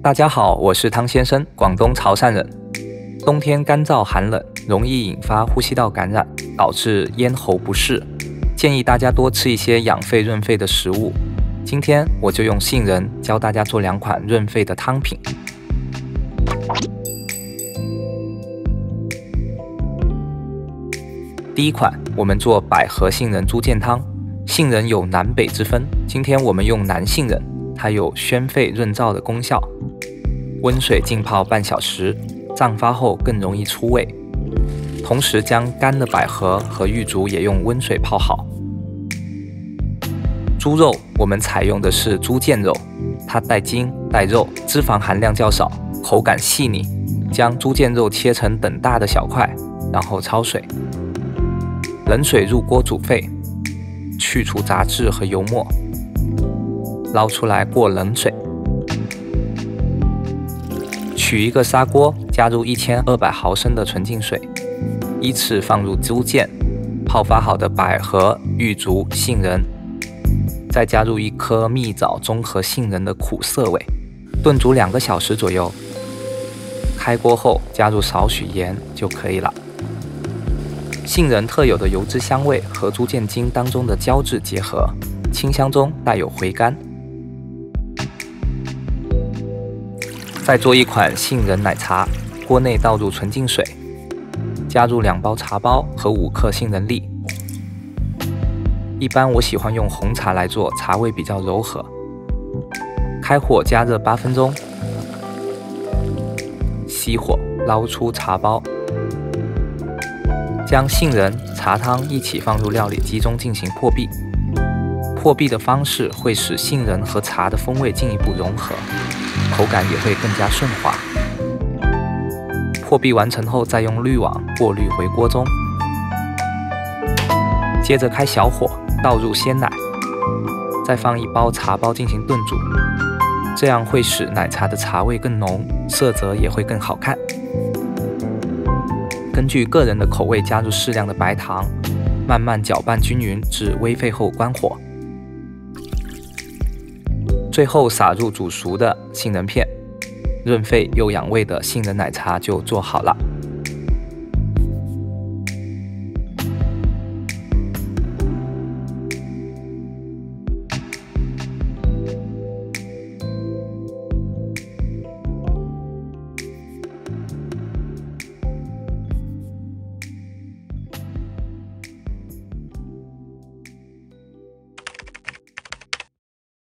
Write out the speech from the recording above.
大家好，我是汤先生，广东潮汕人。冬天干燥寒冷，容易引发呼吸道感染，导致咽喉不适。建议大家多吃一些养肺润肺的食物。今天我就用杏仁教大家做2款润肺的汤品。第一款，我们做百合杏仁猪腱汤。杏仁有南北之分，今天我们用南杏仁，它有宣肺润燥的功效。温水浸泡半小时，胀发后更容易出味。同时将干的百合和玉竹也用温水泡好。猪肉我们采用的是猪腱肉，它带筋带肉，脂肪含量较少，口感细腻。将猪腱肉切成等大的小块，然后焯水。冷水入锅煮沸，去除杂质和油沫，捞出来过冷水。取一个砂锅，加入1200毫升的纯净水，依次放入猪腱、泡发好的百合、玉竹、杏仁，再加入1颗蜜枣，中和杏仁的苦涩味，炖煮2个小时左右。开锅后加入少许盐就可以了。杏仁特有的油脂香味和猪腱筋当中的胶质结合，清香中带有回甘。再做1款杏仁奶茶，锅内倒入纯净水，加入2包茶包和5克杏仁粒。一般我喜欢用红茶来做，茶味比较柔和。开火加热8分钟，熄火，捞出茶包，将杏仁、茶汤一起放入料理机中进行破壁。破壁的方式会使杏仁和茶的风味进一步融合，口感也会更加顺滑。破壁完成后，再用滤网过滤回锅中。接着开小火，倒入鲜奶，再放1包茶包进行炖煮，这样会使奶茶的茶味更浓，色泽也会更好看。根据个人的口味加入适量的白糖，慢慢搅拌均匀至微沸后关火。最后撒入煮熟的杏仁片，润肺又养胃的杏仁奶茶就做好了。